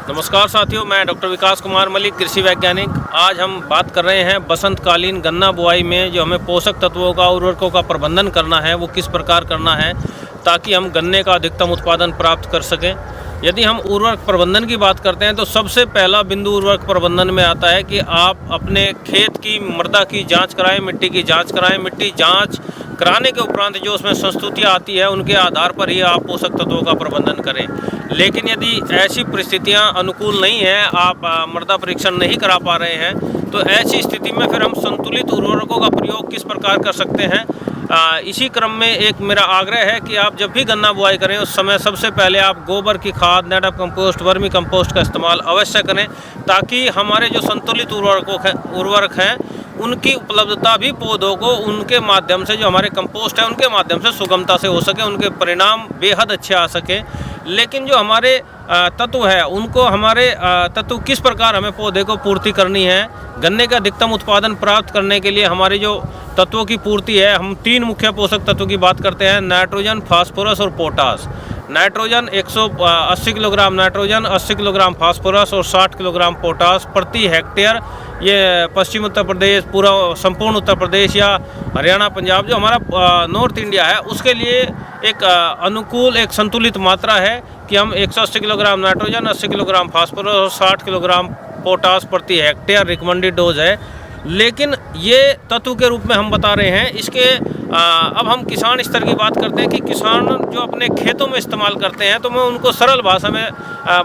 नमस्कार साथियों, मैं डॉक्टर विकास कुमार मलिक, कृषि वैज्ञानिक। आज हम बात कर रहे हैं बसंतकालीन गन्ना बुआई में जो हमें पोषक तत्वों का, उर्वरकों का प्रबंधन करना है वो किस प्रकार करना है ताकि हम गन्ने का अधिकतम उत्पादन प्राप्त कर सकें। यदि हम उर्वरक प्रबंधन की बात करते हैं तो सबसे पहला बिंदु उर्वरक प्रबंधन में आता है कि आप अपने खेत की मृदा की जाँच कराएँ, मिट्टी की जाँच कराएँ। मिट्टी जाँच कराने के उपरांत जो उसमें संस्तुतियाँ आती है उनके आधार पर ही आप पोषक तत्वों का प्रबंधन करें। लेकिन यदि ऐसी परिस्थितियां अनुकूल नहीं है, आप मृदा परीक्षण नहीं करा पा रहे हैं, तो ऐसी स्थिति में फिर हम संतुलित उर्वरकों का प्रयोग किस प्रकार कर सकते हैं। इसी क्रम में एक मेरा आग्रह है कि आप जब भी गन्ना बुआई करें उस समय सबसे पहले आप गोबर की खाद, नेटअप कंपोस्ट, वर्मी कंपोस्ट का इस्तेमाल अवश्य करें ताकि हमारे जो संतुलित उर्वरक हैं उनकी उपलब्धता भी पौधों को उनके माध्यम से, जो हमारे कंपोस्ट है उनके माध्यम से सुगमता से हो सके, उनके परिणाम बेहद अच्छे आ सके। लेकिन जो हमारे तत्व है उनको, हमारे तत्व किस प्रकार हमें पौधे को पूर्ति करनी है, गन्ने का अधिकतम उत्पादन प्राप्त करने के लिए हमारी जो तत्वों की पूर्ति है, हम 3 मुख्य पोषक तत्वों की बात करते हैं: नाइट्रोजन, फास्फोरस और potash. Nitrogen 180 kilogram nitrogen, 80 kilogram phosphorus और 60 किलोग्राम पोटास प्रति हेक्टेयर। ये पश्चिम उत्तर प्रदेश, पूरा संपूर्ण उत्तर प्रदेश या हरियाणा, पंजाब, जो हमारा नॉर्थ इंडिया है उसके लिए एक अनुकूल, एक संतुलित मात्रा है कि हम 180 किलोग्राम नाइट्रोजन, 80 किलोग्राम फास्फोरस और 60 किलोग्राम पोटास प्रति हेक्टेयर रिकमेंडेड डोज है। लेकिन ये तत्व के रूप में हम बता रहे हैं। इसके अब हम किसान स्तर की बात करते हैं कि किसान जो अपने खेतों में इस्तेमाल करते हैं, तो मैं उनको सरल भाषा में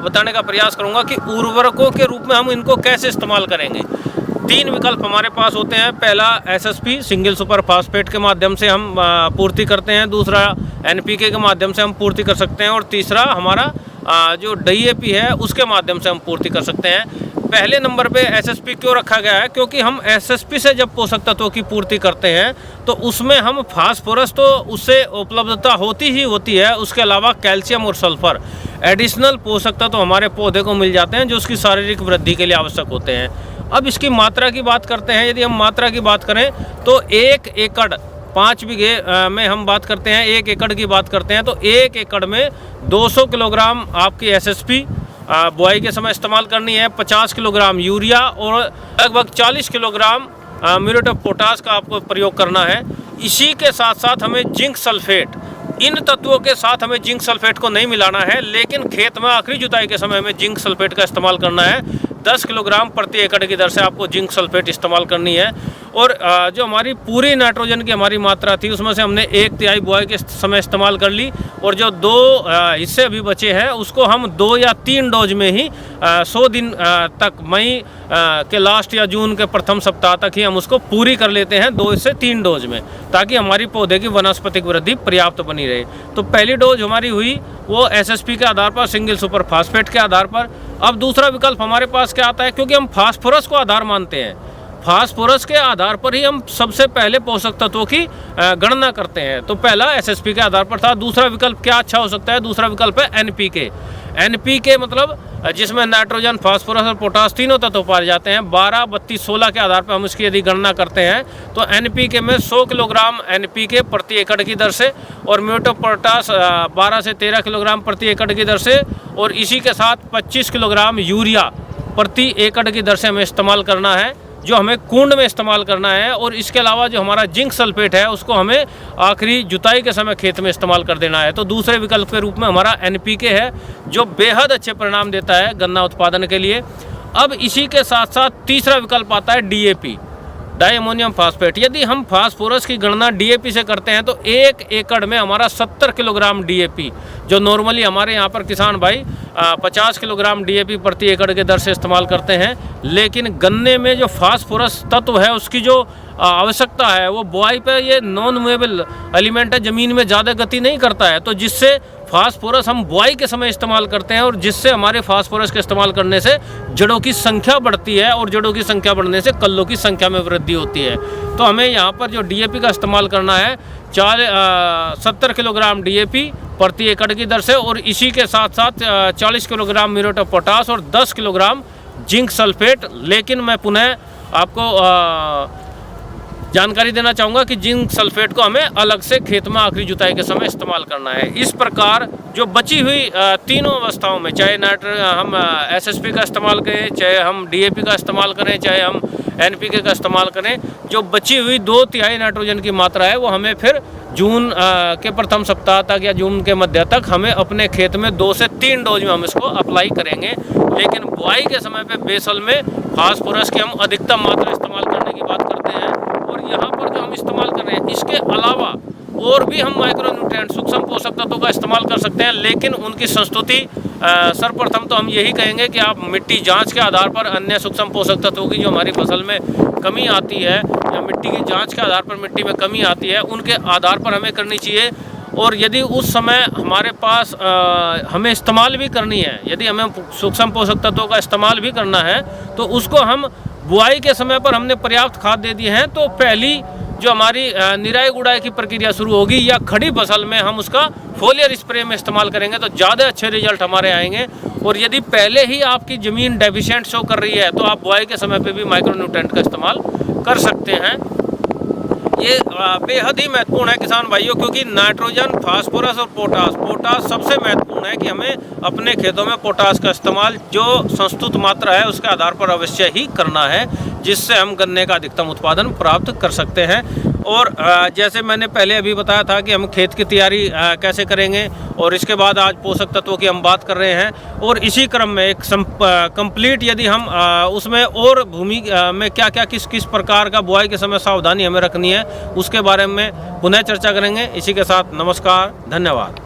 बताने का प्रयास करूंगा कि उर्वरकों के रूप में हम इनको कैसे इस्तेमाल करेंगे। 3 विकल्प हमारे पास होते हैं। पहला एसएसपी, सिंगल सुपर फास्फेट के माध्यम से हम पूर्ति करते हैं। दूसरा एनपीके के माध्यम से हम पूर्ति कर सकते हैं। और तीसरा हमारा जो डीएपी है उसके माध्यम से हम पूर्ति कर सकते हैं। पहले नंबर पे एसएसपी क्यों रखा गया है? क्योंकि हम एसएसपी से जब पोषक तत्वों की पूर्ति करते हैं तो उसमें हम फास्फोरस तो उससे उपलब्धता होती ही होती है, उसके अलावा कैल्शियम और सल्फर एडिशनल पोषक तत्व हमारे पौधे को मिल जाते हैं जो उसकी शारीरिक वृद्धि के लिए आवश्यक होते हैं। अब इसकी मात्रा की बात करते हैं। यदि हम मात्रा की बात करें तो 1 एकड़ 5 बीघे में हम बात करते हैं, 1 एकड़ की बात करते हैं तो 1 एकड़ में 200 किलोग्राम आपकी एसएसपी बुआई के समय इस्तेमाल करनी है। 50 किलोग्राम यूरिया और लगभग 40 किलोग्राम म्यूरेट ऑफ पोटास का आपको प्रयोग करना है। इसी के साथ साथ हमें जिंक सल्फेट, इन तत्वों के साथ हमें जिंक सल्फेट को नहीं मिलाना है, लेकिन खेत में आखिरी जुताई के समय हमें जिंक सल्फेट का इस्तेमाल करना है। 10 किलोग्राम प्रति एकड़ की दर से आपको जिंक सल्फेट इस्तेमाल करनी है। और जो हमारी पूरी नाइट्रोजन की हमारी मात्रा थी उसमें से हमने 1/3 बुआई के समय इस्तेमाल कर ली, और जो 2 हिस्से अभी बचे हैं उसको हम 2 या 3 डोज में ही 100 दिन तक, मई के लास्ट या जून के प्रथम सप्ताह तक ही हम उसको पूरी कर लेते हैं 2 से 3 डोज में, ताकि हमारी पौधे की वनस्पतिक वृद्धि पर्याप्त बनी रहे। तो पहली डोज हमारी हुई वो एसएसपी के आधार पर, सिंगल सुपर फास्फेट के आधार पर। अब दूसरा विकल्प हमारे पास क्या आता है? क्योंकि हम फास्फोरस को आधार मानते हैं, फास्फोरस के आधार पर ही हम सबसे पहले पोषक तत्वों की गणना करते हैं। तो पहला एसएसपी के आधार पर था। दूसरा विकल्प क्या अच्छा हो सकता है? दूसरा विकल्प है एनपीके। एनपीके मतलब जिसमें नाइट्रोजन, फास्फोरस और पोटास तीनों तत्व पाए जाते हैं। 12, 32, 16 के आधार पर हम इसकी यदि गणना करते हैं तो एनपीके में 100 किलोग्राम एनपीके प्रति एकड़ की दर से, और म्यूरेट ऑफ पोटास 12 से 13 किलोग्राम प्रति एकड़ की दर से, और इसी के साथ 25 किलोग्राम यूरिया प्रति एकड़ की दर से हमें इस्तेमाल करना है, जो हमें कुंड में इस्तेमाल करना है। और इसके अलावा जो हमारा जिंक सल्फेट है उसको हमें आखिरी जुताई के समय खेत में इस्तेमाल कर देना है। तो दूसरे विकल्प के रूप में हमारा एनपीके है, जो बेहद अच्छे परिणाम देता है गन्ना उत्पादन के लिए। अब इसी के साथ साथ तीसरा विकल्प आता है डीएपी, डाई अमोनियम फास्फेट। यदि हम फास्फोरस की गणना डीएपी से करते हैं तो 1 एकड़ में हमारा 70 किलोग्राम डीएपी, जो नॉर्मली हमारे यहाँ पर किसान भाई 50 किलोग्राम डीएपी प्रति एकड़ के दर से इस्तेमाल करते हैं। लेकिन गन्ने में जो फास्फोरस तत्व है उसकी जो आवश्यकता है वो बुआई पे, ये नॉन मूवेबल एलिमेंट है, ज़मीन में ज़्यादा गति नहीं करता है, तो जिससे फास्फोरस हम बुआई के समय इस्तेमाल करते हैं, और जिससे हमारे फास्फोरस के इस्तेमाल करने से जड़ों की संख्या बढ़ती है, और जड़ों की संख्या बढ़ने से कल्लों की संख्या में वृद्धि होती है। तो हमें यहाँ पर जो डीएपी का इस्तेमाल करना है 70 किलोग्राम डीएपी प्रति एकड़ की दर से, और इसी के साथ साथ 40 किलोग्राम म्यूरेट ऑफ पोटास और 10 किलोग्राम जिंक सल्फेट। लेकिन मैं पुनः आपको जानकारी देना चाहूँगा कि जिंक सल्फेट को हमें अलग से खेत में आखिरी जुताई के समय इस्तेमाल करना है। इस प्रकार जो बची हुई तीनों अवस्थाओं में, चाहे हम एसएसपी का इस्तेमाल करें, चाहे हम डीएपी का इस्तेमाल करें, चाहे हम एनपीके का इस्तेमाल करें, जो बची हुई 2/3 नाइट्रोजन की मात्रा है वो हमें फिर जून के प्रथम सप्ताह तक या जून के मध्य तक हमें अपने खेत में 2 से 3 डोज में हम इसको अप्लाई करेंगे। लेकिन बुआई के समय पे बेसल में फास्फोरस की हम अधिकतम मात्रा इस्तेमाल करने की बात करते हैं। और यहाँ पर जो हम इस्तेमाल कर रहे हैं, इसके अलावा और भी हम माइक्रोन्यूट्रिएंट सूक्ष्म पोषक तत्वों का इस्तेमाल कर सकते हैं, लेकिन उनकी संस्तुति सर्वप्रथम तो हम यही कहेंगे कि आप मिट्टी जांच के आधार पर अन्य सूक्ष्म पोषक तत्वों की जो हमारी फसल में कमी आती है या मिट्टी की जांच के आधार पर मिट्टी में कमी आती है, उनके आधार पर हमें करनी चाहिए। और यदि उस समय हमारे पास हमें इस्तेमाल भी करनी है, यदि हमें सूक्ष्म पोषक तत्वों का इस्तेमाल भी करना है, तो उसको हम बुआई के समय पर हमने पर्याप्त खाद दे दी है, तो पहली जो हमारी निराई गुड़ाई की प्रक्रिया शुरू होगी या खड़ी फसल में हम उसका फोलियर स्प्रे में इस्तेमाल करेंगे तो ज़्यादा अच्छे रिजल्ट हमारे आएंगे। और यदि पहले ही आपकी ज़मीन डेफिशिएंट शो कर रही है तो आप बुआई के समय पे भी माइक्रोन्यूट्रिएंट का इस्तेमाल कर सकते हैं। ये बेहद ही महत्वपूर्ण है किसान भाइयों, क्योंकि नाइट्रोजन, फास्फोरस और पोटास सबसे महत्वपूर्ण है कि हमें अपने खेतों में पोटास का इस्तेमाल जो संस्तुत मात्रा है उसके आधार पर अवश्य ही करना है, जिससे हम गन्ने का अधिकतम उत्पादन प्राप्त कर सकते हैं। और जैसे मैंने पहले अभी बताया था कि हम खेत की तैयारी कैसे करेंगे, और इसके बाद आज पोषक तत्वों की हम बात कर रहे हैं। और इसी क्रम में एक कंप्लीट यदि हम उसमें और भूमि में क्या क्या किस प्रकार का बुआई के समय सावधानी हमें रखनी है उसके बारे में पुनः चर्चा करेंगे। इसी के साथ नमस्कार, धन्यवाद।